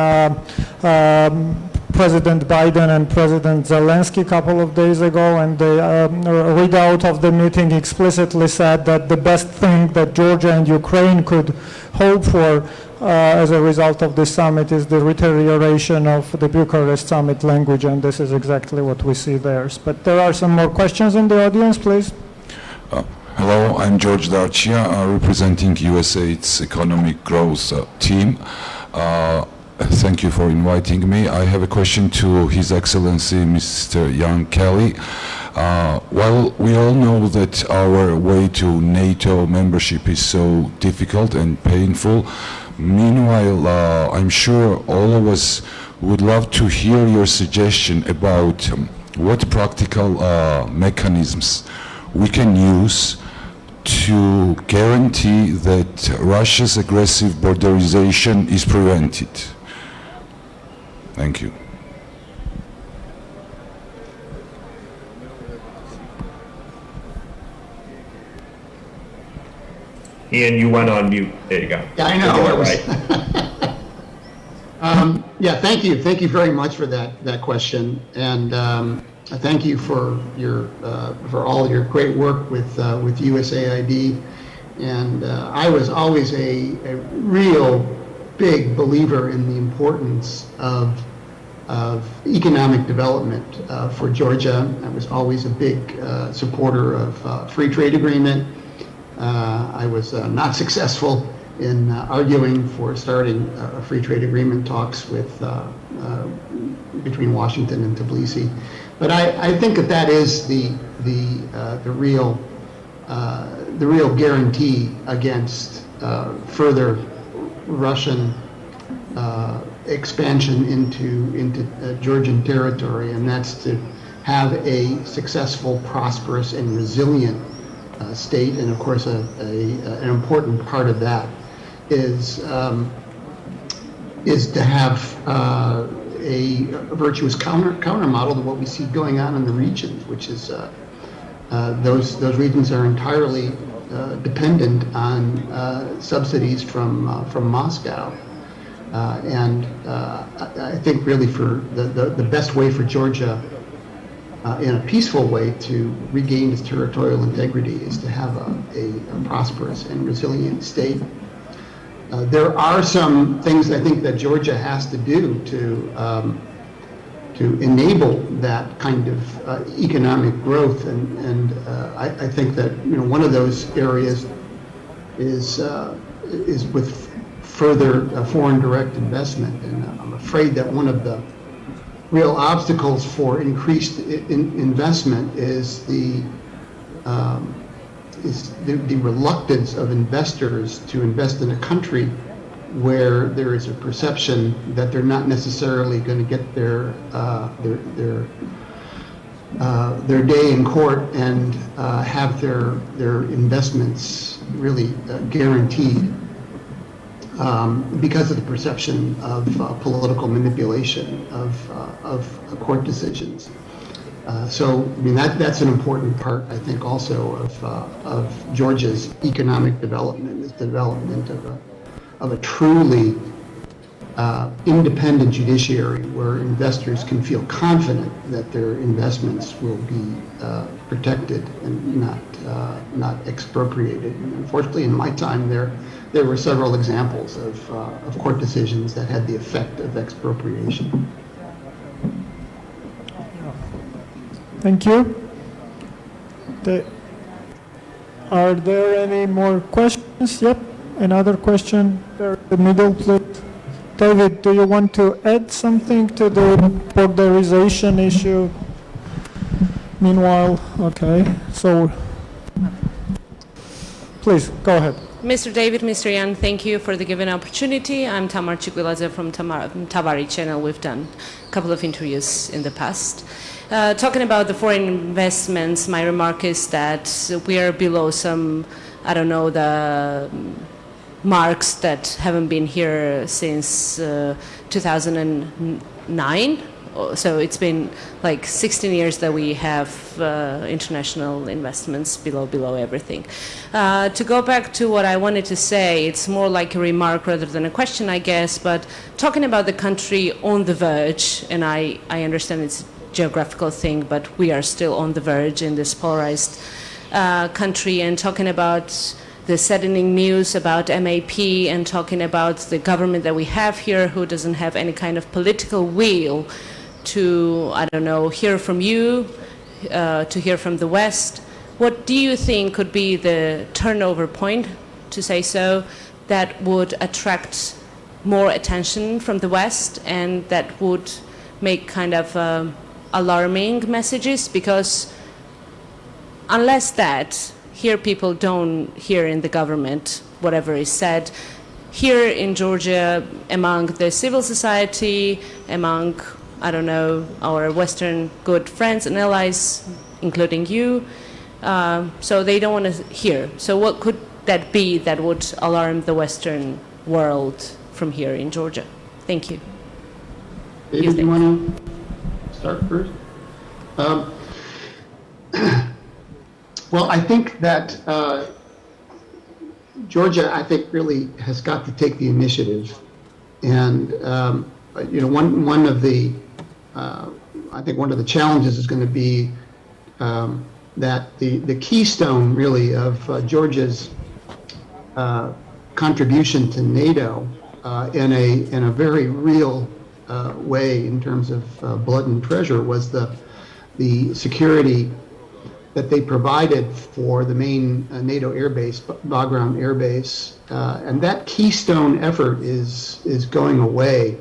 S4: President Biden and President Zelensky a couple of days ago, and the readout of the meeting explicitly said that the best thing that Georgia and Ukraine could hope for as a result of this summit is the deterioration of the Bucharest summit language, and this is exactly what we see there. But there are some more questions in the audience, please.
S8: Hello, I'm George Darcia, representing USAID's economic growth team. Thank you for inviting me. I have a question to His Excellency Mr. Jan Kelly. Well, we all know that our way to NATO membership is so difficult and painful. Meanwhile, I'm sure all of us would love to hear your suggestion about what practical mechanisms we can use to guarantee that Russia's aggressive borderization is prevented. Thank you.
S2: Ian, you went on mute. There you go.
S1: Yeah, I know.
S2: You're right.
S1: Yeah, thank you. Thank you very much for that question. And I thank you for all your great work with USAID, and I was always a real big believer in the importance of economic development for Georgia. I was always a big supporter of free trade agreement. I was not successful in arguing for starting free trade agreement talks with between Washington and Tbilisi. But I think that is the real guarantee against further Russian expansion into Georgian territory, and that's to have a successful, prosperous, and resilient state. And of course, an important part of that is to have a virtuous counter model to what we see going on in the regions, which is those regions are entirely dependent on subsidies from Moscow. And I think really for the best way for Georgia in a peaceful way to regain its territorial integrity is to have a prosperous and resilient state. There are some things I think that Georgia has to do to enable that kind of economic growth, and I think that one of those areas is with further foreign direct investment, and I'm afraid that one of the real obstacles for increased investment is the reluctance of investors to invest in a country where there is a perception that they're not necessarily going to get their day in court and have their investments really guaranteed because of the perception of political manipulation of court decisions. So I mean that's an important part, I think, also of Georgia's economic development, is the development of a truly independent judiciary where investors can feel confident that their investments will be protected and not expropriated. And unfortunately, in my time there were several examples of court decisions that had the effect of expropriation.
S4: Thank you. Are there any more questions? Yep, another question there in the middle, please. David, do you want to add something to the borderization issue? Meanwhile, okay, so please, go ahead.
S9: Mr. David, Mr. Yan, thank you for the given opportunity. I'm Tamar Chikwiladze from Tavari channel. We've done a couple of interviews in the past. Talking about the foreign investments, my remark is that we are below some, I don't know, the marks that haven't been here since 2009. So it's been like 16 years that we have international investments below everything. To go back to what I wanted to say, it's more like a remark rather than a question, I guess, but talking about the country on the verge, and I understand it's a geographical thing, but we are still on the verge in this polarized country, and talking about the saddening news about MAP and talking about the government that we have here who doesn't have any kind of political will to, I don't know, hear from you, to hear from the West. What do you think could be the turnover point, to say so, that would attract more attention from the West and that would make kind of alarming messages? Because unless that, here people don't hear in the government whatever is said. Here in Georgia, among the civil society, among, I don't know, our Western good friends and allies, including you, so they don't want to hear. So what could that be that would alarm the Western world from here in Georgia? Thank you.
S1: David, you want to start first? Well, I think that Georgia, I think, really has got to take the initiative. And, one of the I think one of the challenges is going to be that the keystone, really, of Georgia's contribution to NATO in a very real way in terms of blood and treasure was the security that they provided for the main NATO air base, Bagram Air Base, and that keystone effort is going away.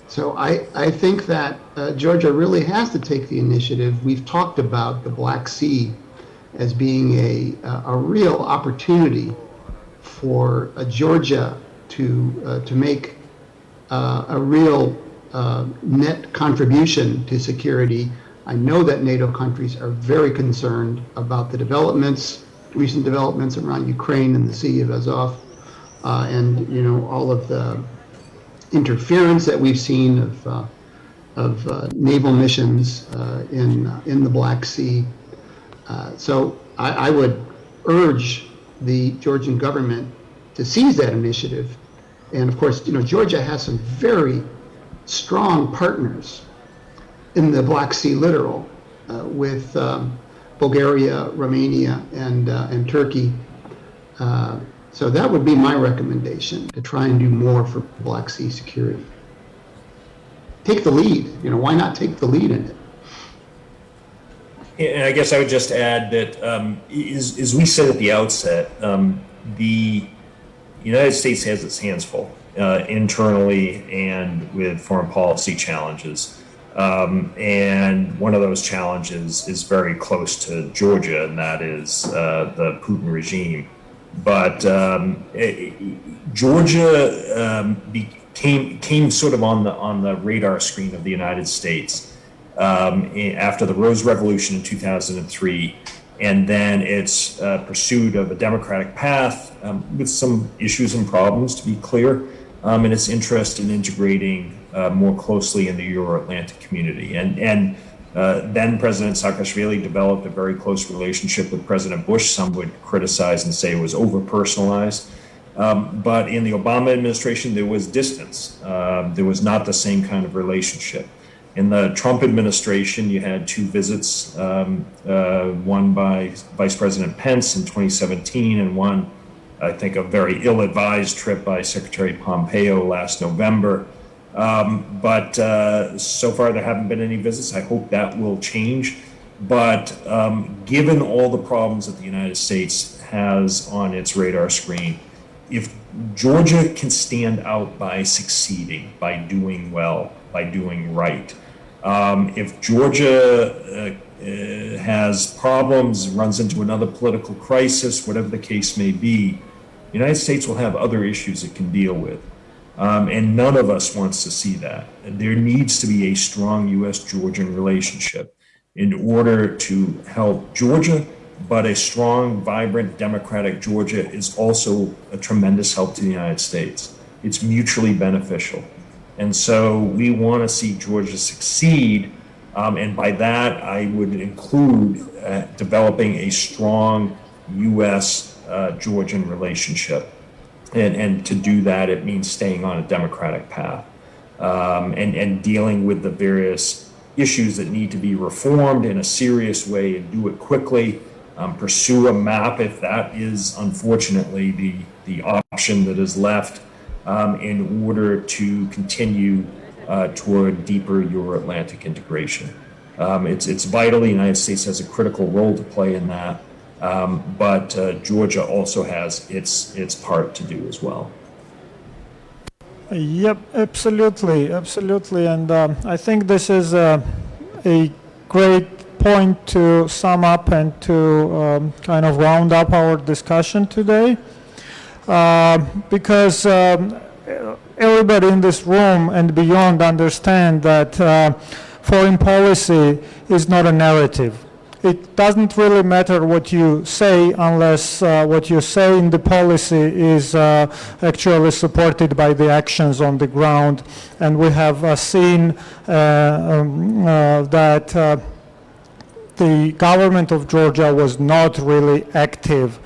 S1: So I think that Georgia really has to take the initiative. We've talked about the Black Sea as being a real opportunity for Georgia to make a real net contribution to security. I know that NATO countries are very concerned about the recent developments around Ukraine and the Sea of Azov, and all of the interference that we've seen of naval missions in the Black Sea. So I would urge the Georgian government to seize that initiative. And of course, Georgia has some very strong partners in the Black Sea littoral with Bulgaria, Romania, and Turkey. So that would be my recommendation, to try and do more for Black Sea security. Take the lead. Why not take the lead in it?
S2: And I guess I would just add that, as we said at the outset, the United States has its hands full internally and with foreign policy challenges. And one of those challenges is very close to Georgia, and that is the Putin regime. But Georgia came sort of on the radar screen of the United States after the Rose Revolution in 2003, and then its pursuit of a democratic path with some issues and problems, to be clear, and its interest in integrating more closely in the Euro-Atlantic community. And then President Saakashvili developed a very close relationship with President Bush. Some would criticize and say it was over-personalized. But in the Obama administration, there was distance. There was not the same kind of relationship. In the Trump administration, you had two visits, one by Vice President Pence in 2017, and one, I think, a very ill-advised trip by Secretary Pompeo last November. But so far there haven't been any visits. I hope that will change. But given all the problems that the United States has on its radar screen, if Georgia can stand out by succeeding, by doing well, by doing right, if Georgia has problems, runs into another political crisis, whatever the case may be, the United States will have other issues it can deal with. And none of us wants to see that. There needs to be a strong U.S.-Georgian relationship in order to help Georgia, but a strong, vibrant, democratic Georgia is also a tremendous help to the United States. It's mutually beneficial. And so we want to see Georgia succeed, and by that I would include developing a strong U.S.-Georgian relationship. And to do that, it means staying on a democratic path and dealing with the various issues that need to be reformed in a serious way and do it quickly. Pursue a map if that is unfortunately the option that is left in order to continue toward deeper Euro-Atlantic integration. It's vital. The United States has a critical role to play in that. But Georgia also has its part to do as well.
S4: Yep, absolutely, and I think this is a great point to sum up and to kind of round up our discussion today, because everybody in this room and beyond understand that foreign policy is not a narrative. It doesn't really matter what you say unless what you say in the policy is actually supported by the actions on the ground. And we have seen that the government of Georgia was not really active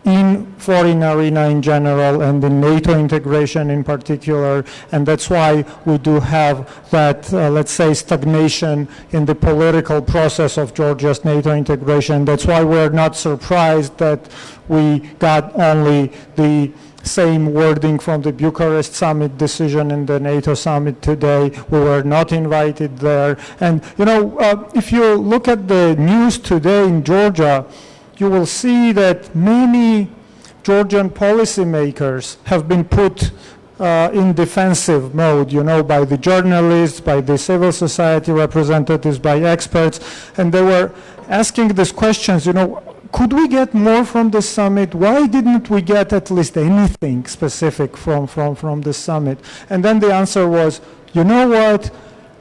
S4: in foreign arena in general and in NATO integration in particular, and that's why we do have that, let's say, stagnation in the political process of Georgia's NATO integration. That's why we're not surprised that we got only the same wording from the Bucharest summit decision in the NATO summit today. We were not invited there. And, you know, if you look at the news today in Georgia, you will see that many Georgian policymakers have been put in defensive mode, you know, by the journalists, by the civil society representatives, by experts, and they were asking these questions, you know, could we get more from the summit? Why didn't we get at least anything specific from the summit? And then the answer was, you know what?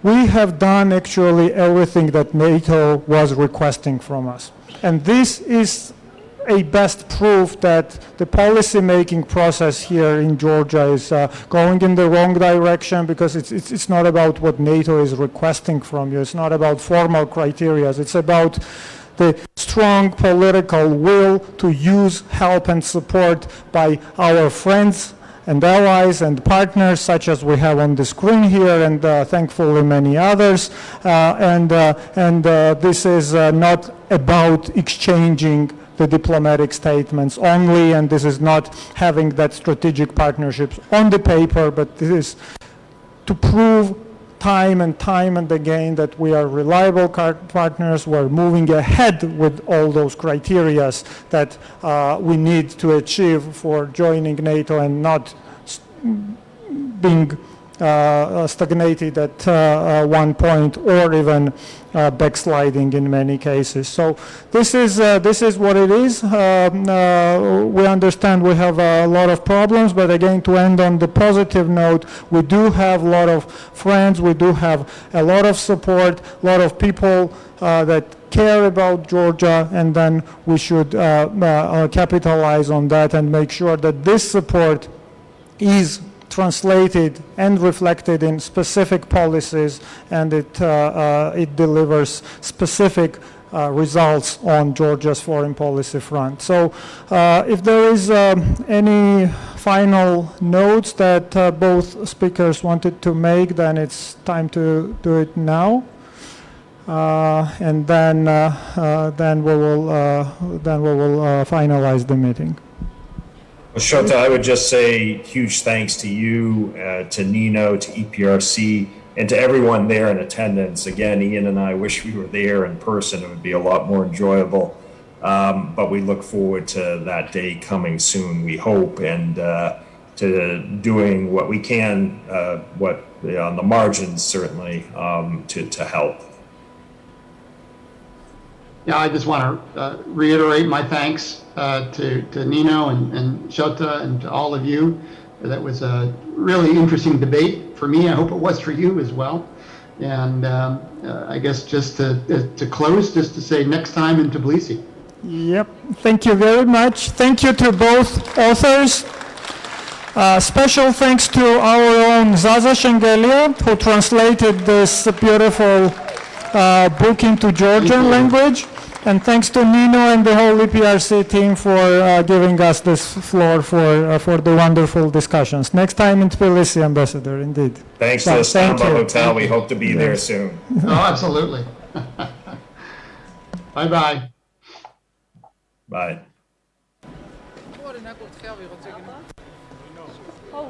S4: We have done actually everything that NATO was requesting from us. And this is a best proof that the policy-making process here in Georgia is going in the wrong direction, because it's not about what NATO is requesting from you. It's not about formal criteria. It's about the strong political will to use help and support by our friends and allies and partners, such as we have on the screen here, and thankfully many others. This is not about exchanging the diplomatic statements only, and this is not having that strategic partnerships on the paper, but this is to prove time and again that we are reliable partners. We're moving ahead with all those criteria that we need to achieve for joining NATO, and not being stagnated at one point, or even backsliding in many cases. So this is what it is. We understand we have a lot of problems, but again, to end on the positive note, we do have a lot of friends, we do have a lot of support, a lot of people that care about Georgia, and then we should capitalize on that and make sure that this support is translated and reflected in specific policies, and it delivers specific results on Georgia's foreign policy front. So if there is any final notes that both speakers wanted to make, then it's time to do it now. And then we will finalize the meeting.
S2: Well, Shota, I would just say huge thanks to you, to Nino, to EPRC, and to everyone there in attendance. Again, Ian and I wish we were there in person. It would be a lot more enjoyable. But we look forward to that day coming soon, we hope, and to doing what we can, on the margins, certainly, to help.
S1: Yeah, I just want to reiterate my thanks to Nino and Shota and to all of you. That was a really interesting debate for me. I hope it was for you as well. And I guess just to close, just to say next time in Tbilisi.
S4: Yep, thank you very much. Thank you to both authors. Special thanks to our own Zaza Shengelia, who translated this beautiful book into Georgian language. And thanks to Nino and the whole EPRC team for giving us this floor for the wonderful discussions. Next time in Tbilisi, Ambassador, indeed.
S2: Thanks to the Stamba Hotel. We hope to be there soon.
S1: Oh, absolutely. Bye-bye.
S2: Bye.
S3: Oh.